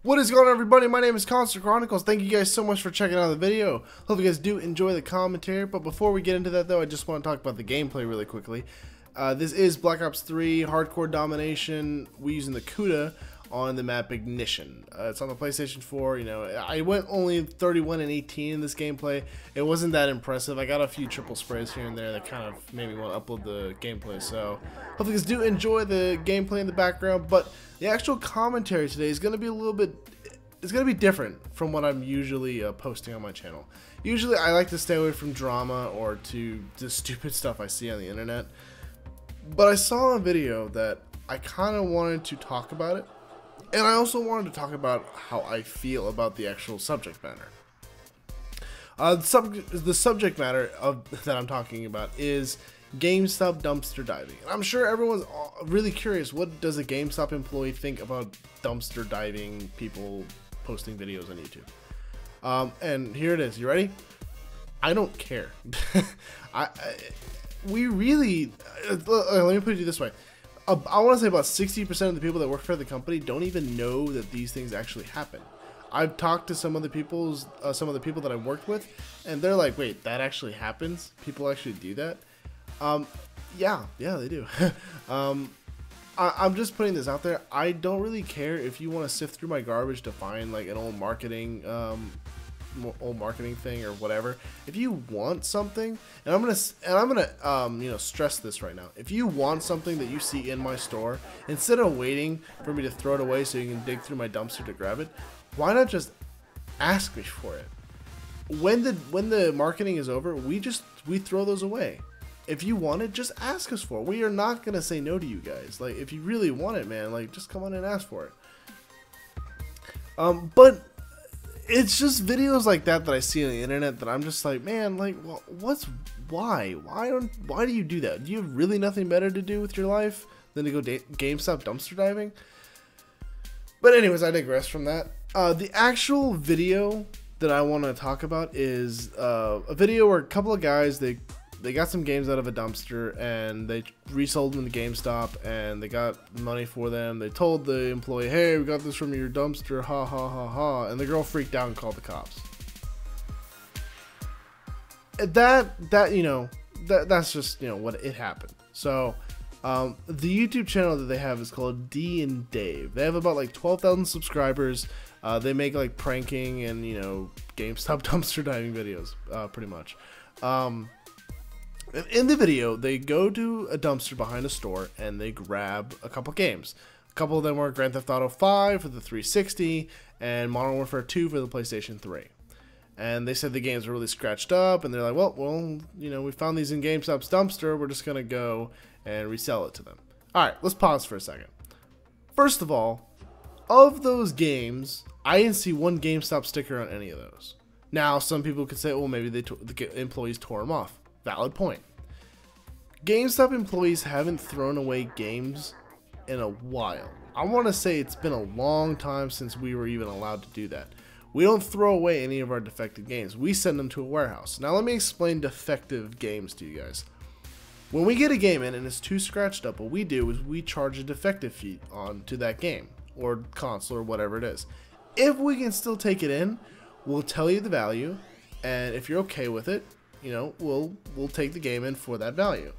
What is going on, everybody? My name is Constant Chronicles. Thank you guys so much for checking out the video. Hope you guys do enjoy the commentary. But before we get into that, though, I just want to talk about the gameplay really quickly. This is Black Ops 3 Hardcore Domination. We're using the CUDA on the map Ignition. It's on the PlayStation 4. You know, I went only 31 and 18 in this gameplay. It wasn't that impressive. I got a few triple sprays here and there that kind of made me want to upload the gameplay. So hope you guys do enjoy the gameplay in the background. But the actual commentary today is going to be a little bit, it's going to be different from what I'm usually posting on my channel. Usually I like to stay away from drama or to the stupid stuff I see on the internet. But I saw a video that I kind of wanted to talk about it. And I also wanted to talk about how I feel about the actual subject matter. The subject matter that I'm talking about is GameStop dumpster diving. And I'm sure everyone's really curious, what does a GameStop employee think about dumpster diving people posting videos on YouTube? And here it is. You ready? I don't care. We really, let me put it this way. I want to say about 60% of the people that work for the company don't even know that these things actually happen. I've talked to some of the people that I've worked with, and they're like, "Wait, that actually happens? People actually do that?" Yeah, they do. I'm just putting this out there. I don't really care if you want to sift through my garbage to find like an old marketing thing or whatever. If you want something, and I'm gonna you know, stress this right now. If you want something that you see in my store, instead of waiting for me to throw it away so you can dig through my dumpster to grab it, why not just ask me for it? When the marketing is over, we throw those away. If you want it, just ask us for it. We are not gonna say no to you guys. Like, if you really want it, man, like, just come on and ask for it. But it's just videos like that I see on the internet that I'm just like, man, like, well, why do you do that? Do you have really nothing better to do with your life than to go GameStop dumpster diving? But anyways, I digress from that. The actual video that I want to talk about is a video where a couple of guys, they got some games out of a dumpster and they resold them to GameStop and they got money for them. They told the employee, "Hey, we got this from your dumpster, ha ha ha ha," and the girl freaked out and called the cops. You know, that's just, you know, what it happened. So the YouTube channel that they have is called D and Dave. They have about like 12,000 subscribers. They make like pranking and, you know, GameStop dumpster diving videos, pretty much. In the video, they go to a dumpster behind a store and they grab a couple games. A couple of them were Grand Theft Auto 5 for the 360 and Modern Warfare 2 for the PlayStation 3. And they said the games were really scratched up, and they're like, well, you know, we found these in GameStop's dumpster. We're just going to go and resell it to them. All right, let's pause for a second. First of all, of those games, I didn't see one GameStop sticker on any of those. Now, some people could say, well, maybe the employees tore them off. Valid point. GameStop employees haven't thrown away games in a while. I want to say it's been a long time since we were even allowed to do that. We don't throw away any of our defective games. We send them to a warehouse. Now let me explain defective games to you guys. When we get a game in and it's too scratched up, what we do is we charge a defective fee onto that game or console or whatever it is. If we can still take it in, we'll tell you the value, and if you're okay with it, you know, we'll take the game in for that value.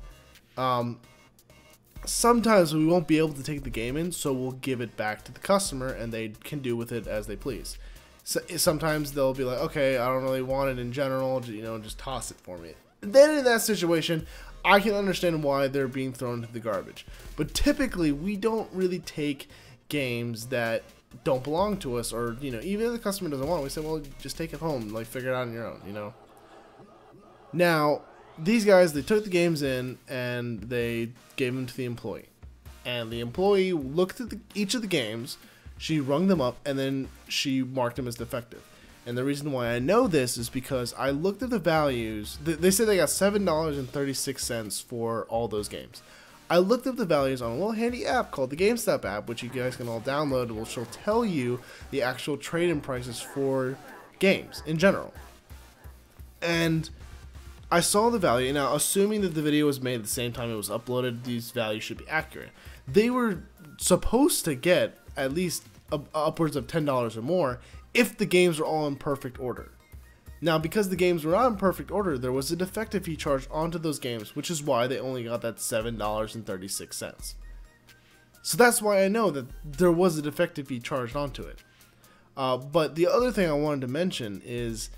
Sometimes we won't be able to take the game in, so we'll give it back to the customer and they can do with it as they please. So sometimes they'll be like, okay, I don't really want it in general, you know, just toss it for me. Then in that situation, I can understand why they're being thrown into the garbage. But typically, we don't really take games that don't belong to us, or, you know, even if the customer doesn't want it, we say, well, just take it home, like, figure it out on your own, you know. Now, these guys, they took the games in and they gave them to the employee. And the employee looked at each of the games, she rung them up, and then she marked them as defective. And the reason why I know this is because I looked at the values. They said they got $7.36 for all those games. I looked up the values on a little handy app called the GameStop app, which you guys can all download, which will tell you the actual trade-in prices for games in general. And I saw the value. Now, assuming that the video was made at the same time it was uploaded, these values should be accurate. They were supposed to get at least upwards of $10 or more if the games are all in perfect order. Now, because the games were not in perfect order, there was a defective fee charged onto those games, which is why they only got that $7.36. So that's why I know that there was a defective fee charged onto it. But the other thing I wanted to mention is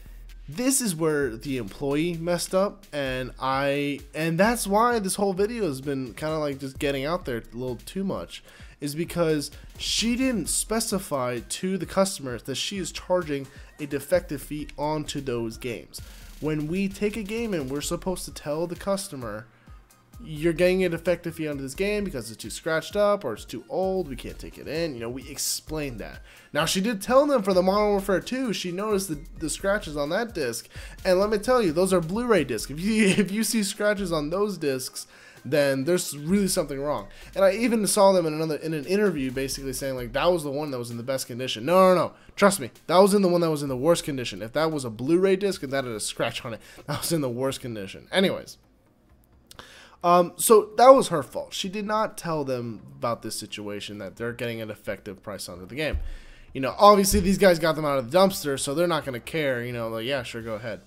this is where the employee messed up, and that's why this whole video has been kind of like just getting out there a little too much, is because she didn't specify to the customers that she is charging a defective fee onto those games. When we take a game in, we're supposed to tell the customer, you're getting a defective fee onto this game because it's too scratched up or it's too old, we can't take it in. You know, we explained that. Now, she did tell them for the Modern Warfare 2, she noticed the scratches on that disc, and let me tell you, those are Blu-ray discs. If you see scratches on those discs, then there's really something wrong. And I even saw them in an interview basically saying like that was the one that was in the best condition. No, trust me, that was in the one that was in the worst condition. If that was a Blu-ray disc and that had a scratch on it, that was in the worst condition. Anyways, so that was her fault. She did not tell them about this situation, that they're getting an effective price onto the game. You know, obviously these guys got them out of the dumpster, so they're not going to care, you know, like, yeah, sure, go ahead.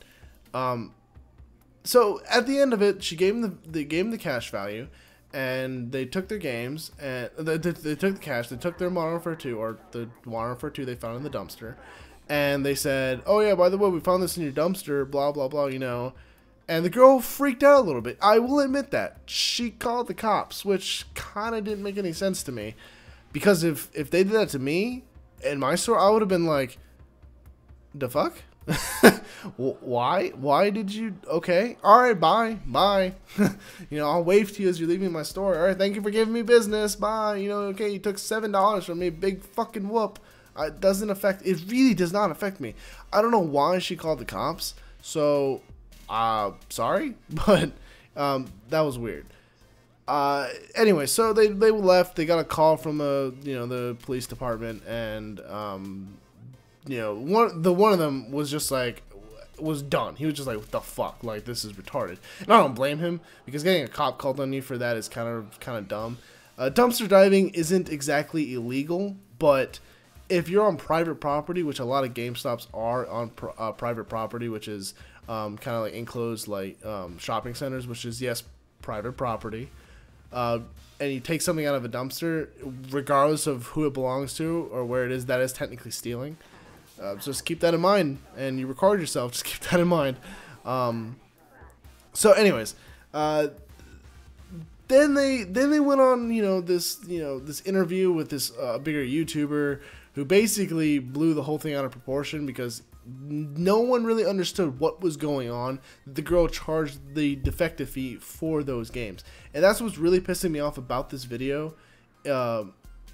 So at the end of it, she gave them the cash value, and they took their games, and they took the cash, they took their Modern Warfare 2, or the Modern Warfare 2 they found in the dumpster, and they said, oh yeah, by the way, we found this in your dumpster, blah, blah, blah, you know. And the girl freaked out a little bit. I will admit that. She called the cops, which kind of didn't make any sense to me. Because if they did that to me, in my store, I would have been like, the fuck? Why? Why did you? Okay. Alright, bye. You know, I'll wave to you as you're leaving my store. Alright, thank you for giving me business. Bye. You know, okay, you took $7 from me. Big fucking whoop. It really does not affect me. I don't know why she called the cops. So... sorry, but that was weird. Anyway, so they left. They got a call from the police department, and you know, one of them was just like, was done. He was just like, what the fuck, like, this is retarded. And I don't blame him, because getting a cop called on you for that is kind of dumb. Dumpster diving isn't exactly illegal, but if you're on private property, which a lot of GameStops are on private property, which is kind of like enclosed like shopping centers, which is, yes, private property, and you take something out of a dumpster, regardless of who it belongs to or where it is, that is technically stealing. So just keep that in mind, and you record yourself, just keep that in mind. So anyways, then they went on, this interview with this bigger YouTuber who basically blew the whole thing out of proportion, because no one really understood what was going on. The girl charged the defective fee for those games, and that's what's really pissing me off about this video.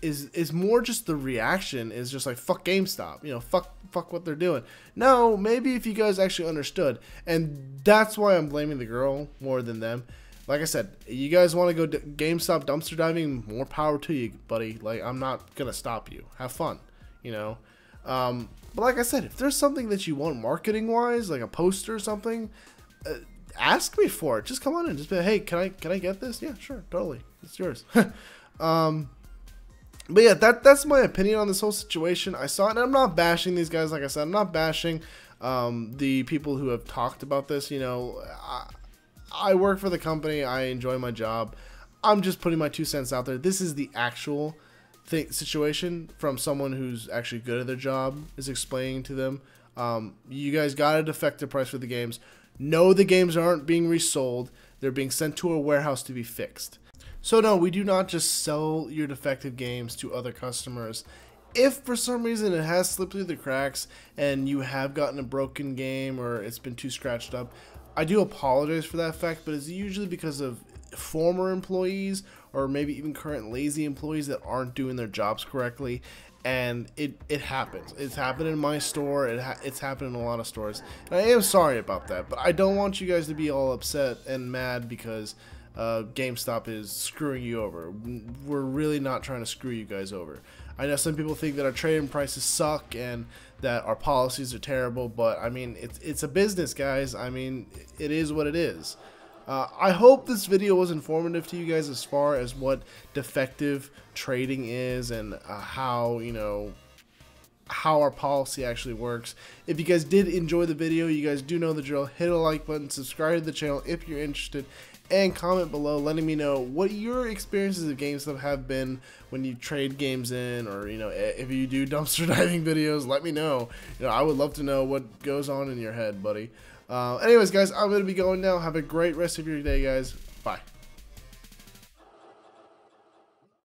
Is more just the reaction is just like, fuck GameStop, fuck what they're doing. No, maybe if you guys actually understood, and that's why I'm blaming the girl more than them. Like I said, you guys want to go GameStop dumpster diving, more power to you, buddy. Like, I'm not gonna stop you. Have fun, But like I said, if there's something that you want marketing wise, like a poster or something, ask me for it. Just come on in, just be like, hey, can I get this? Yeah, sure, totally, it's yours. But yeah, that's my opinion on this whole situation. I saw it, and I'm not bashing these guys. Like I said, I'm not bashing the people who have talked about this. I work for the company. I enjoy my job. I'm just putting my 2 cents out there. This is the actual situation from someone who's actually good at their job, is explaining to them, you guys got a defective price for the games. No, the games aren't being resold. They're being sent to a warehouse to be fixed. So no, we do not just sell your defective games to other customers. If for some reason it has slipped through the cracks and you have gotten a broken game or it's been too scratched up, I do apologize for that fact, but it's usually because of former employees or maybe even current lazy employees that aren't doing their jobs correctly. And it happens. It's happened in my store. It's happened in a lot of stores. And I am sorry about that, but I don't want you guys to be all upset and mad because GameStop is screwing you over. We're really not trying to screw you guys over. I know some people think that our trading prices suck and that our policies are terrible, but I mean, it's a business, guys. I mean, it is what it is. I hope this video was informative to you guys as far as what defective trading is and how, you know, how our policy actually works. If you guys did enjoy the video, you guys do know the drill. Hit a like button, subscribe to the channel if you're interested, and comment below letting me know what your experiences of GameStop have been when you trade games in, or, you know, if you do dumpster diving videos, let me know. You know, I would love to know what goes on in your head, buddy. Anyways, guys, I'm going to be going now. Have a great rest of your day, guys. Bye.